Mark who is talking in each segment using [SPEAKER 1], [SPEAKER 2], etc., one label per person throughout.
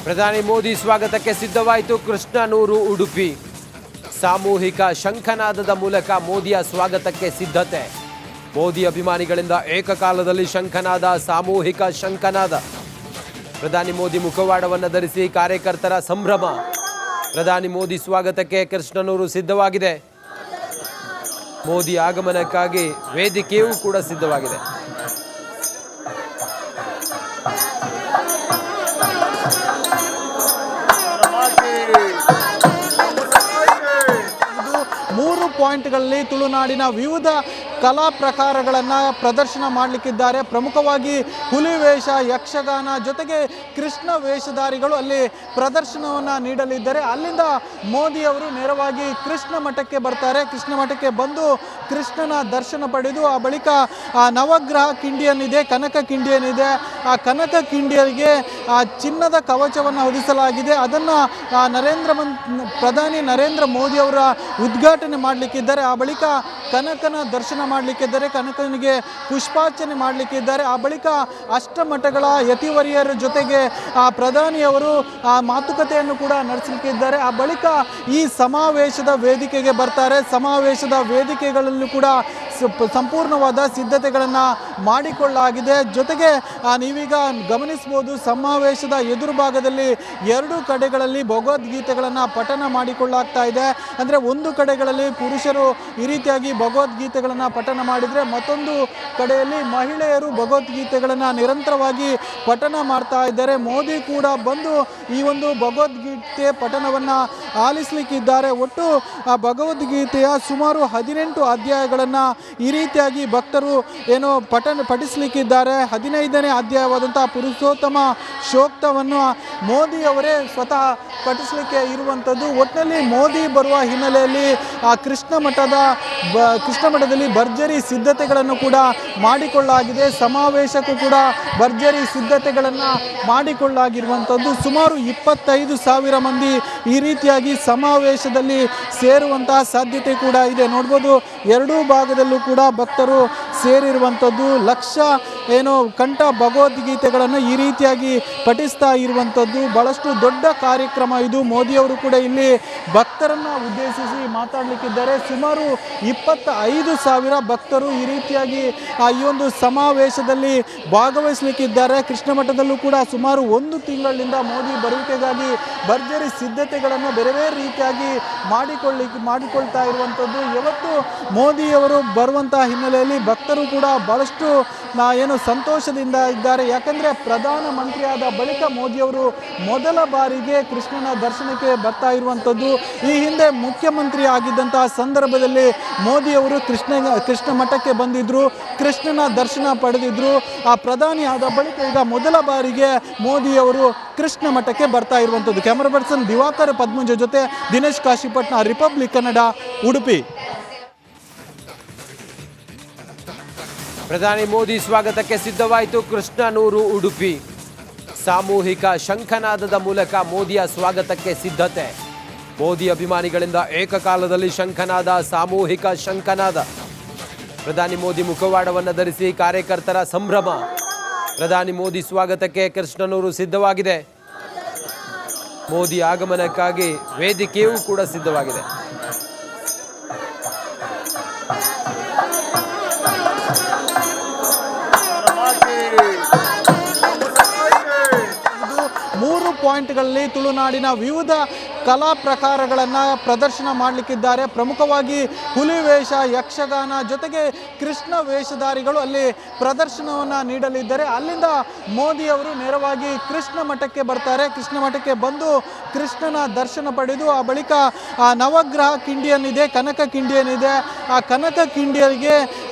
[SPEAKER 1] ಪ್ರಧಾನಿ ಮೋದಿ ಸ್ವಾಗತಕ್ಕೆ ಸಿದ್ಧವಾಯಿತು ಕೃಷ್ಣನೂರು ಉಡುಪಿ. ಸಾಮೂಹಿಕ ಶಂಖನಾದದ ಮೂಲಕ ಮೋದಿಯ ಸ್ವಾಗತಕ್ಕೆ ಸಿದ್ಧತೆ. ಮೋದಿ ಅಭಿಮಾನಿಗಳಿಂದ ಏಕಕಾಲದಲ್ಲಿ ಶಂಖನಾದ, ಸಾಮೂಹಿಕ ಶಂಖನಾದ. ಪ್ರಧಾನಿ ಮೋದಿ ಮುಖವಾಡವನ್ನು ಧರಿಸಿ ಕಾರ್ಯಕರ್ತರ ಸಂಭ್ರಮ. ಪ್ರಧಾನಿ ಮೋದಿ ಸ್ವಾಗತಕ್ಕೆ ಕೃಷ್ಣನೂರು ಸಿದ್ಧವಾಗಿದೆ. ಮೋದಿ ಆಗಮನಕ್ಕಾಗಿ ವೇದಿಕೆಯೂ ಕೂಡ ಸಿದ್ಧವಾಗಿದೆ.
[SPEAKER 2] ಮೂರು ಪಾಯಿಂಟ್ಗಳಲ್ಲಿ ತುಳುನಾಡಿನ ವಿವಿಧ ಕಲಾ ಪ್ರಕಾರಗಳನ್ನು ಪ್ರದರ್ಶನ ಮಾಡಲಿಕ್ಕಿದ್ದಾರೆ. ಪ್ರಮುಖವಾಗಿ ಹುಲಿ ವೇಷ, ಯಕ್ಷಗಾನ ಜೊತೆಗೆ ಕೃಷ್ಣ ವೇಷಧಾರಿಗಳು ಅಲ್ಲಿ ಪ್ರದರ್ಶನವನ್ನು ನೀಡಲಿದ್ದಾರೆ. ಅಲ್ಲಿಂದ ಮೋದಿಯವರು ನೇರವಾಗಿ ಕೃಷ್ಣ ಮಠಕ್ಕೆ ಬರ್ತಾರೆ. ಕೃಷ್ಣ ಮಠಕ್ಕೆ ಬಂದು ಕೃಷ್ಣನ ದರ್ಶನ ಪಡೆದು ಆ ಬಳಿಕ ನವಗ್ರಹ ಕಿಂಡಿಯನ್ನಿದೆ, ಕನಕ ಕಿಂಡಿಯನ್ನಿದೆ. ಆ ಕನಕ ಕಿಂಡಿಯರಿಗೆ ಚಿನ್ನದ ಕವಚವನ್ನು ಹೊದಿಸಲಾಗಿದೆ. ಅದನ್ನು ಪ್ರಧಾನಿ ನರೇಂದ್ರ ಮೋದಿಯವರ ಉದ್ಘಾಟನೆ ಮಾಡಲಿಕ್ಕಿದ್ದಾರೆ. ಆ ಬಳಿಕ ಕನಕನ ದರ್ಶನ ಮಾಡಲಿಕ್ಕಿದ್ದಾರೆ, ಕನಕನಿಗೆ ಪುಷ್ಪಾರ್ಚನೆ ಮಾಡಲಿಕ್ಕಿದ್ದಾರೆ. ಆ ಬಳಿಕ ಅಷ್ಟಮಠಗಳ ಯತಿವರಿಯರ ಜೊತೆಗೆ ಪ್ರಧಾನಿಯವರು ಮಾತುಕತೆಯನ್ನು ಕೂಡ ನಡೆಸಲಿಕ್ಕಿದ್ದಾರೆ. ಆ ಬಳಿಕ ಈ ಸಮಾವೇಶದ ವೇದಿಕೆಗೆ ಬರ್ತಾರೆ. ಸಮಾವೇಶದ ವೇದಿಕೆಗಳಲ್ಲೂ ಕೂಡ ಸಂಪೂರ್ಣವಾದ ಸಿದ್ಧತೆಗಳನ್ನು ಮಾಡಿಕೊಳ್ಳಲಾಗಿದೆ. ಜೊತೆಗೆ ನೀವೀಗ ಗಮನಿಸಬಹುದು, ಸಮಾವೇಶದ ಎದುರು ಭಾಗದಲ್ಲಿ ಎರಡು ಕಡೆಗಳಲ್ಲಿ ಭಗವದ್ಗೀತೆಗಳನ್ನು ಪಠನ ಮಾಡಿಕೊಳ್ಳಲಾಗ್ತಾ ಇದೆ. ಅಂದರೆ ಒಂದು ಕಡೆಗಳಲ್ಲಿ ಪುರುಷರು ಈ ರೀತಿಯಾಗಿ ಭಗವದ್ಗೀತೆಗಳನ್ನು ಪಠನ ಮಾಡಿದರೆ, ಮತ್ತೊಂದು ಕಡೆಯಲ್ಲಿ ಮಹಿಳೆಯರು ಭಗವದ್ಗೀತೆಗಳನ್ನು ನಿರಂತರವಾಗಿ ಪಠನ ಮಾಡ್ತಾ ಇದ್ದಾರೆ. ಮೋದಿ ಕೂಡ ಬಂದು ಈ ಒಂದು ಭಗವದ್ಗೀತೆ ಪಠನವನ್ನು ಆಲಿಸಲಿಕ್ಕಿದ್ದಾರೆ. ಒಟ್ಟು ಭಗವದ್ಗೀತೆಯ ಸುಮಾರು 18 ಅಧ್ಯಾಯಗಳನ್ನು ಈ ರೀತಿಯಾಗಿ ಭಕ್ತರು ಪಠಿಸಲಿಕ್ಕಿದ್ದಾರೆ. 15ನೇ ಅಧ್ಯಾಯವಾದಂಥ ಪುರುಷೋತ್ತಮ ಶೋಕ್ತವನ್ನು ಮೋದಿಯವರೇ ಸ್ವತಃ ಪಠಿಸಲಿಕ್ಕೆ ಇರುವಂಥದ್ದು. ಒಟ್ಟಿನಲ್ಲಿ ಮೋದಿ ಬರುವ ಹಿನ್ನೆಲೆಯಲ್ಲಿ ಕೃಷ್ಣ ಮಠದಲ್ಲಿ ಭರ್ಜರಿ ಸಿದ್ಧತೆಗಳನ್ನು ಕೂಡ ಮಾಡಿಕೊಳ್ಳಲಾಗಿದೆ. ಸಮಾವೇಶಕ್ಕೂ ಕೂಡ ಭರ್ಜರಿ ಸಿದ್ಧತೆಗಳನ್ನು ಮಾಡಿಕೊಳ್ಳಲಾಗಿರುವಂಥದ್ದು. ಸುಮಾರು 25,000 ಮಂದಿ ಈ ರೀತಿಯಾಗಿ ಸಮಾವೇಶದಲ್ಲಿ ಸೇರುವಂತಹ ಸಾಧ್ಯತೆ ಕೂಡ ಇದೆ. ನೋಡ್ಬೋದು, ಎರಡೂ ಭಾಗದಲ್ಲೂ ಕೂಡ ಭಕ್ತರು ಸೇರಿರುವಂಥದ್ದು. ಲಕ್ಷ ಕಂಠ ಭಗವದ್ಗೀತೆಗಳನ್ನು ಈ ರೀತಿಯಾಗಿ ಪಠಿಸ್ತಾ ಇರುವಂಥದ್ದು. ಬಹಳಷ್ಟು ದೊಡ್ಡ ಕಾರ್ಯಕ್ರಮ ಇದು. ಮೋದಿಯವರು ಕೂಡ ಇಲ್ಲಿ ಭಕ್ತರನ್ನು ಉದ್ದೇಶಿಸಿ ಮಾತಾಡಲಿಕ್ಕಿದ್ದಾರೆ. ಸುಮಾರು 25,000 ಭಕ್ತರು ಈ ರೀತಿಯಾಗಿ ಈ ಒಂದು ಸಮಾವೇಶದಲ್ಲಿ ಭಾಗವಹಿಸಲಿಕ್ಕಿದ್ದಾರೆ. ಕೃಷ್ಣ ಮಠದಲ್ಲೂ ಕೂಡ ಸುಮಾರು 1 ತಿಂಗಳಿಂದ ಮೋದಿ ಬರುವಿಕೆಗಾಗಿ ಭರ್ಜರಿ ಸಿದ್ಧತೆಗಳನ್ನು ಬೇರೆ ಬೇರೆ ರೀತಿಯಾಗಿ ಮಾಡಿಕೊಳ್ತಾ ಇರುವಂಥದ್ದು. ಇವತ್ತು ಮೋದಿಯವರು ಬರುವಂತಹ ಹಿನ್ನೆಲೆಯಲ್ಲಿ ಭಕ್ತರು ಕೂಡ ಬಹಳಷ್ಟು ಸಂತೋಷದಿಂದ ಇದ್ದಾರೆ. ಯಾಕಂದರೆ ಪ್ರಧಾನಮಂತ್ರಿಯಾದ ಬಳಿಕ ಮೋದಿಯವರು ಮೊದಲ ಬಾರಿಗೆ ಕೃಷ್ಣನ ದರ್ಶನಕ್ಕೆ ಬರ್ತಾ ಇರುವಂಥದ್ದು. ಈ ಹಿಂದೆ ಮುಖ್ಯಮಂತ್ರಿ ಆಗಿದ್ದಂತಹ ಸಂದರ್ಭದಲ್ಲಿ ಮೋದಿಯವರು ಕೃಷ್ಣ ಮಠಕ್ಕೆ ಬಂದಿದ್ದರು, ಕೃಷ್ಣನ ದರ್ಶನ ಪಡೆದಿದ್ದರು. ಆ ಪ್ರಧಾನಿ ಆದ ಬಳಿಕ ಈಗ ಮೊದಲ ಬಾರಿಗೆ ಮೋದಿಯವರು ಕೃಷ್ಣ ಮಠಕ್ಕೆ ಬರ್ತಾ ಇರುವಂಥದ್ದು. ಕ್ಯಾಮರಾ ಪರ್ಸನ್ ದಿವಾಕರ್ ಪದ್ಮಂಜ ಜೊತೆ ದಿನೇಶ್ ಕಾಶಿಪಟ್ನ, ರಿಪಬ್ಲಿಕ್ ಕನ್ನಡ, ಉಡುಪಿ.
[SPEAKER 1] ಪ್ರಧಾನಿ ಮೋದಿ ಸ್ವಾಗತಕ್ಕೆ ಸಿದ್ಧವಾಯಿತು ಕೃಷ್ಣನೂರು ಉಡುಪಿ. ಸಾಮೂಹಿಕ ಶಂಖನಾದದ ಮೂಲಕ ಮೋದಿಯ ಸ್ವಾಗತಕ್ಕೆ ಸಿದ್ಧತೆ. ಮೋದಿ ಅಭಿಮಾನಿಗಳಿಂದ ಏಕಕಾಲದಲ್ಲಿ ಶಂಖನಾದ, ಸಾಮೂಹಿಕ ಶಂಖನಾದ. ಪ್ರಧಾನಿ ಮೋದಿ ಮುಖವಾಡವನ್ನು ಧರಿಸಿ ಕಾರ್ಯಕರ್ತರ ಸಂಭ್ರಮ. ಪ್ರಧಾನಿ ಮೋದಿ ಸ್ವಾಗತಕ್ಕೆ ಕೃಷ್ಣನೂರು ಸಿದ್ಧವಾಗಿದೆ. ಮೋದಿ ಆಗಮನಕ್ಕಾಗಿ ವೇದಿಕೆಯೂ ಕೂಡ ಸಿದ್ಧವಾಗಿದೆ.
[SPEAKER 2] ಮೂರು ಪಾಯಿಂಟ್ಗಳಲ್ಲಿ ತುಳುನಾಡಿನ ವಿವಿಧ ಕಲಾ ಪ್ರಕಾರಗಳನ್ನು ಪ್ರದರ್ಶನ ಮಾಡಲಿಕ್ಕಿದ್ದಾರೆ. ಪ್ರಮುಖವಾಗಿ ಹುಲಿ ವೇಷ, ಯಕ್ಷಗಾನ ಜೊತೆಗೆ ಕೃಷ್ಣ ವೇಷಧಾರಿಗಳು ಅಲ್ಲಿ ಪ್ರದರ್ಶನವನ್ನು ನೀಡಲಿದ್ದಾರೆ. ಅಲ್ಲಿಂದ ಮೋದಿಯವರು ನೇರವಾಗಿ ಕೃಷ್ಣ ಮಠಕ್ಕೆ ಬರ್ತಾರೆ. ಕೃಷ್ಣ ಮಠಕ್ಕೆ ಬಂದು ಕೃಷ್ಣನ ದರ್ಶನ ಪಡೆದು ಆ ಬಳಿಕ ನವಗ್ರಹ ಕಿಂಡಿಯನ್ನಿದೆ, ಕನಕ ಕಿಂಡಿಯನ್ನಿದೆ. ಆ ಕನಕ ಕಿಂಡಿಯರಿಗೆ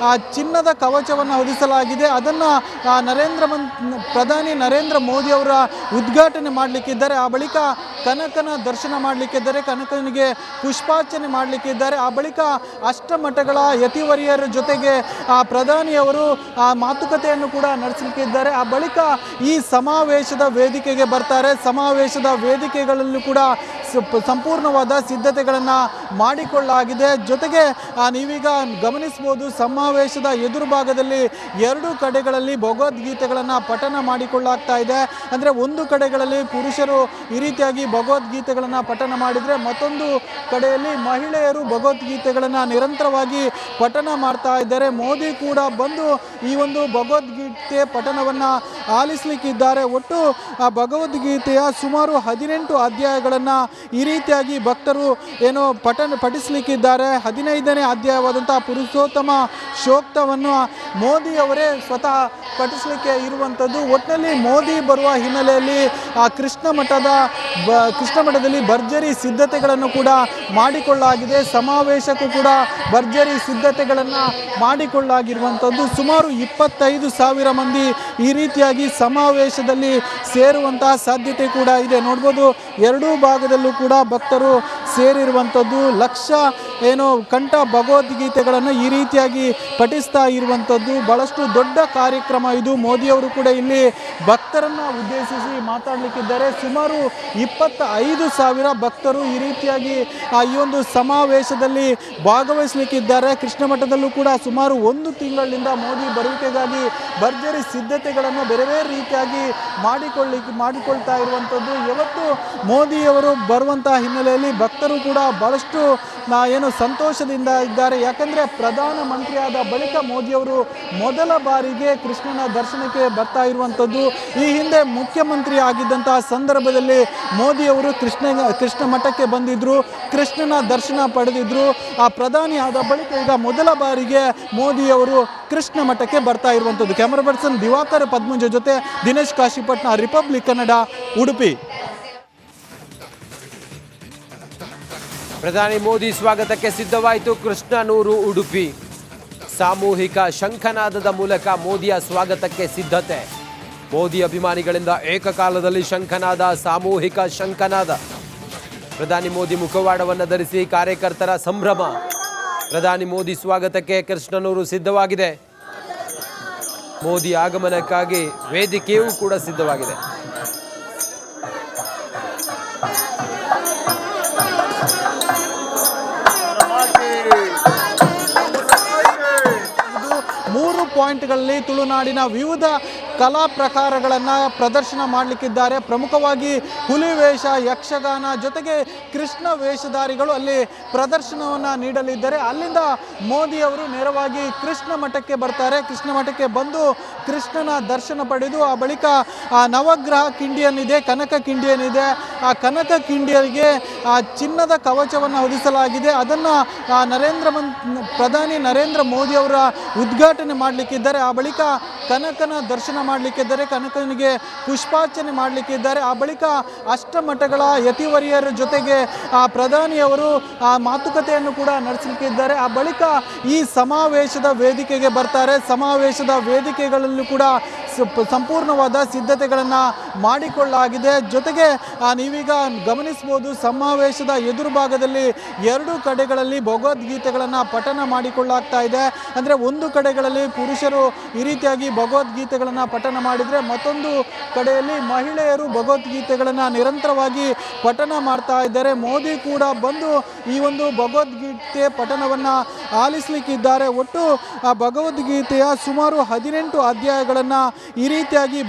[SPEAKER 2] ಚಿನ್ನದ ಕವಚವನ್ನು ಹೊದಿಸಲಾಗಿದೆ. ಅದನ್ನು ಪ್ರಧಾನಿ ನರೇಂದ್ರ ಮೋದಿಯವರ ಉದ್ಘಾಟನೆ ಮಾಡಲಿಕ್ಕಿದ್ದಾರೆ. ಆ ಬಳಿಕ ಕನಕನ ದರ್ಶನ ಮಾಡಲಿಕ್ಕಿದ್ದಾರೆ, ಕನಕನಿಗೆ ಪುಷ್ಪಾರ್ಚನೆ ಮಾಡಲಿಕ್ಕಿದ್ದಾರೆ. ಆ ಬಳಿಕ ಅಷ್ಟಮಠಗಳ ಯತಿವರಿಯರ ಜೊತೆಗೆ ಪ್ರಧಾನಿಯವರು ಮಾತುಕತೆಯನ್ನು ಕೂಡ ನಡೆಸಲಿಕ್ಕಿದ್ದಾರೆ. ಆ ಬಳಿಕ ಈ ಸಮಾವೇಶದ ವೇದಿಕೆಗೆ ಬರ್ತಾರೆ. ಸಮಾವೇಶದ ವೇದಿಕೆಗಳಲ್ಲೂ ಕೂಡ ಸಂಪೂರ್ಣವಾದ ಸಿದ್ಧತೆಗಳನ್ನು ಮಾಡಿಕೊಳ್ಳಲಾಗಿದೆ. ಜೊತೆಗೆ ನೀವೀಗ ಗಮನಿಸ್ಬೋದು, ಸಮಾವೇಶದ ಎದುರು ಭಾಗದಲ್ಲಿ ಎರಡು ಕಡೆಗಳಲ್ಲಿ ಭಗವದ್ಗೀತೆಗಳನ್ನು ಪಠನ ಮಾಡಿಕೊಳ್ಳಲಾಗ್ತಾ ಇದೆ. ಅಂದರೆ ಒಂದು ಕಡೆಗಳಲ್ಲಿ ಪುರುಷರು ಈ ರೀತಿಯಾಗಿ ಭಗವದ್ಗೀತೆಗಳನ್ನು ಪಠನ ಮಾಡಿದರೆ, ಮತ್ತೊಂದು ಕಡೆಯಲ್ಲಿ ಮಹಿಳೆಯರು ಭಗವದ್ಗೀತೆಗಳನ್ನು ನಿರಂತರವಾಗಿ ಪಠನ ಮಾಡ್ತಾ ಇದ್ದಾರೆ. ಮೋದಿ ಕೂಡ ಬಂದು ಈ ಒಂದು ಭಗವದ್ಗೀತೆ ಪಠನವನ್ನು ಆಲಿಸಲಿಕ್ಕಿದ್ದಾರೆ. ಒಟ್ಟು ಆ ಭಗವದ್ಗೀತೆಯ ಸುಮಾರು 18 ಅಧ್ಯಾಯಗಳನ್ನು ಈ ರೀತಿಯಾಗಿ ಭಕ್ತರು ಪಠಿಸಲಿಕ್ಕಿದ್ದಾರೆ. 15ನೇ ಅಧ್ಯಾಯವಾದಂಥ ಪುರುಷೋತ್ತಮ ಶೋಕ್ತವನ್ನು ಮೋದಿಯವರೇ ಸ್ವತಃ ಪಠಿಸಲಿಕ್ಕೆ ಇರುವಂಥದ್ದು. ಒಟ್ಟಿನಲ್ಲಿ ಮೋದಿ ಬರುವ ಹಿನ್ನೆಲೆಯಲ್ಲಿ ಆ ಕೃಷ್ಣ ಮಠದಲ್ಲಿ ಭರ್ಜರಿ ಸಿದ್ಧತೆಗಳನ್ನು ಕೂಡ ಮಾಡಿಕೊಳ್ಳಲಾಗಿದೆ. ಸಮಾವೇಶಕ್ಕೂ ಕೂಡ ಭರ್ಜರಿ ಸಿದ್ಧತೆಗಳನ್ನು ಮಾಡಿಕೊಳ್ಳಲಾಗಿರುವಂಥದ್ದು. ಸುಮಾರು 25,000 ಮಂದಿ ಈ ರೀತಿಯಾಗಿ ಸಮಾವೇಶದಲ್ಲಿ ಸೇರುವಂತಹ ಸಾಧ್ಯತೆ ಕೂಡ ಇದೆ. ನೋಡ್ಬೋದು, ಎರಡೂ ಭಾಗದಲ್ಲೂ ಕೂಡ ಭಕ್ತರು ಸೇರಿರುವಂಥದ್ದು. ಲಕ್ಷ ಕಂಠ ಭಗವದ್ಗೀತೆಗಳನ್ನು ಈ ರೀತಿಯಾಗಿ ಪಠಿಸ್ತಾ ಇರುವಂಥದ್ದು. ಬಹಳಷ್ಟು ದೊಡ್ಡ ಕಾರ್ಯಕ್ರಮ ಇದು. ಮೋದಿಯವರು ಕೂಡ ಇಲ್ಲಿ ಭಕ್ತರನ್ನು ಉದ್ದೇಶಿಸಿ ಮಾತಾಡಲಿಕ್ಕಿದ್ದಾರೆ. ಸುಮಾರು 25,000 ಭಕ್ತರು ಈ ರೀತಿಯಾಗಿ ಈ ಒಂದು ಸಮಾವೇಶದಲ್ಲಿ ಭಾಗವಹಿಸಲಿಕ್ಕಿದ್ದಾರೆ. ಕೃಷ್ಣ ಮಠದಲ್ಲೂ ಕೂಡ ಸುಮಾರು 1 ತಿಂಗಳಿಂದ ಮೋದಿ ಬರುವಿಕೆಗಾಗಿ ಭರ್ಜರಿ ಸಿದ್ಧತೆಗಳನ್ನು ಬೇರೆ ಬೇರೆ ರೀತಿಯಾಗಿ ಮಾಡಿಕೊಳ್ತಾ ಇರುವಂಥದ್ದು. ಇವತ್ತು ಮೋದಿಯವರು ಬರುವಂತಹ ಹಿನ್ನೆಲೆಯಲ್ಲಿ ಭಕ್ತರು ಕೂಡ ಬಹಳಷ್ಟು ಸಂತೋಷದಿಂದ ಇದ್ದಾರೆ. ಯಾಕಂದರೆ ಪ್ರಧಾನಮಂತ್ರಿಯಾದ ಬಳಿಕ ಮೋದಿಯವರು ಮೊದಲ ಬಾರಿಗೆ ಕೃಷ್ಣನ ದರ್ಶನಕ್ಕೆ ಬರ್ತಾ ಇರುವಂಥದ್ದು. ಈ ಹಿಂದೆ ಮುಖ್ಯಮಂತ್ರಿ ಆಗಿದ್ದಂತಹ ಸಂದರ್ಭದಲ್ಲಿ ಮೋದಿಯವರು ಕೃಷ್ಣ ಮಠಕ್ಕೆ ಬಂದಿದ್ದರು, ಕೃಷ್ಣನ ದರ್ಶನ ಪಡೆದಿದ್ದರು. ಆ ಪ್ರಧಾನಿ ಆದ ಬಳಿಕ ಈಗ ಮೊದಲ ಬಾರಿಗೆ ಮೋದಿಯವರು ಕೃಷ್ಣ ಮಠಕ್ಕೆ ಬರ್ತಾ ಇರುವಂಥದ್ದು. ಕ್ಯಾಮರಾ ಪರ್ಸನ್ ದಿವಾಕರ್ ಪದ್ಮುಂಜ ಜೊತೆ ದಿನೇಶ್ ಕಾಶಿಪಟ್ನ, ರಿಪಬ್ಲಿಕ್ ಕನ್ನಡ, ಉಡುಪಿ.
[SPEAKER 1] ಪ್ರಧಾನಿ ಮೋದಿ ಸ್ವಾಗತಕ್ಕೆ ಸಿದ್ಧವಾಯಿತು ಕೃಷ್ಣನೂರು, ಉಡುಪಿ. ಸಾಮೂಹಿಕ ಶಂಖನಾದದ ಮೂಲಕ ಮೋದಿಯ ಸ್ವಾಗತಕ್ಕೆ ಸಿದ್ಧತೆ. ಮೋದಿ ಅಭಿಮಾನಿಗಳಿಂದ ಏಕಕಾಲದಲ್ಲಿ ಶಂಖನಾದ, ಸಾಮೂಹಿಕ ಶಂಖನಾದ. ಪ್ರಧಾನಿ ಮೋದಿ ಮುಖವಾಡವನ್ನು ಧರಿಸಿ ಕಾರ್ಯಕರ್ತರ ಸಂಭ್ರಮ. ಪ್ರಧಾನಿ ಮೋದಿ ಸ್ವಾಗತಕ್ಕೆ ಕೃಷ್ಣನೂರು ಸಿದ್ಧವಾಗಿದೆ. ಮೋದಿ ಆಗಮನಕ್ಕಾಗಿ ವೇದಿಕೆಯೂ ಕೂಡ ಸಿದ್ಧವಾಗಿದೆ.
[SPEAKER 2] ಮೂರು ಪಾಯಿಂಟ್ಗಳಲ್ಲಿ ತುಳುನಾಡಿನ ವಿವಿಧ ಕಲಾ ಪ್ರಕಾರಗಳನ್ನು ಪ್ರದರ್ಶನ ಮಾಡಲಿಕ್ಕಿದ್ದಾರೆ. ಪ್ರಮುಖವಾಗಿ ಹುಲಿ ವೇಷ, ಯಕ್ಷಗಾನ, ಜೊತೆಗೆ ಕೃಷ್ಣ ವೇಷಧಾರಿಗಳು ಅಲ್ಲಿ ಪ್ರದರ್ಶನವನ್ನು ನೀಡಲಿದ್ದಾರೆ. ಅಲ್ಲಿಂದ ಮೋದಿಯವರು ನೇರವಾಗಿ ಕೃಷ್ಣ ಮಠಕ್ಕೆ ಬರ್ತಾರೆ. ಕೃಷ್ಣ ಮಠಕ್ಕೆ ಬಂದು ಕೃಷ್ಣನ ದರ್ಶನ ಪಡೆದು ಆ ಬಳಿಕ ಆ ನವಗ್ರಹ ಕಿಂಡಿಯನ್ನಿದೆ, ಕನಕ ಕಿಂಡಿಯನ್ನಿದೆ. ಆ ಕನಕ ಕಿಂಡಿಯರಿಗೆ ಚಿನ್ನದ ಕವಚವನ್ನು ಹೊದಿಸಲಾಗಿದೆ. ಅದನ್ನು ಪ್ರಧಾನಿ ನರೇಂದ್ರ ಮೋದಿಯವರ ಉದ್ಘಾಟನೆ ಮಾಡಲಿಕ್ಕಿದ್ದಾರೆ. ಆ ಬಳಿಕ ಕನಕನ ದರ್ಶನ ಮಾಡಲಿಕ್ಕಿದ್ದಾರೆ, ಕನಕನಿಗೆ ಪುಷ್ಪಾರ್ಚನೆ ಮಾಡಲಿಕ್ಕಿದ್ದಾರೆ. ಆ ಬಳಿಕ ಅಷ್ಟಮಠಗಳ ಯತಿವರಿಯರ ಜೊತೆಗೆ ಆ ಪ್ರಧಾನಿಯವರು ಆ ಮಾತುಕತೆಯನ್ನು ಕೂಡ ನಡೆಸಲಿಕ್ಕಿದ್ದಾರೆ. ಆ ಬಳಿಕ ಈ ಸಮಾವೇಶದ ವೇದಿಕೆಗೆ ಬರ್ತಾರೆ. ಸಮಾವೇಶದ ವೇದಿಕೆಗಳಲ್ಲೂ ಕೂಡ ಸಂಪೂರ್ಣವಾದ ಸಿದ್ಧತೆಗಳನ್ನು ಮಾಡಿಕೊಳ್ಳಲಾಗಿದೆ. ಜೊತೆಗೆ ನೀವೀಗ ಗಮನಿಸ್ಬೋದು, ಸಮಾವೇಶದ ಎದುರು ಭಾಗದಲ್ಲಿ ಎರಡು ಕಡೆಗಳಲ್ಲಿ ಭಗವದ್ಗೀತೆಗಳನ್ನು ಪಠನ ಮಾಡಿಕೊಳ್ಳಲಾಗ್ತಾ ಇದೆ. ಅಂದರೆ ಒಂದು ಕಡೆಗಳಲ್ಲಿ ಪುರುಷರು ಈ ರೀತಿಯಾಗಿ ಭಗವದ್ಗೀತೆಗಳನ್ನು ಪಠನ ಮಾಡಿದರೆ, ಮತ್ತೊಂದು ಕಡೆಯಲ್ಲಿ ಮಹಿಳೆಯರು ಭಗವದ್ಗೀತೆಗಳನ್ನು ನಿರಂತರವಾಗಿ ಪಠನ ಮಾಡ್ತಾ ಇದ್ದಾರೆ. ಮೋದಿ ಕೂಡ ಬಂದು ಈ ಒಂದು ಭಗವದ್ಗೀತೆ ಪಠನವನ್ನು ಆಲಿಸಲಿಕ್ಕಿದ್ದಾರೆ. ಒಟ್ಟು ಆ ಭಗವದ್ಗೀತೆಯ ಸುಮಾರು 18 ಅಧ್ಯಾಯಗಳನ್ನು ಈ ರೀತಿಯಾಗಿ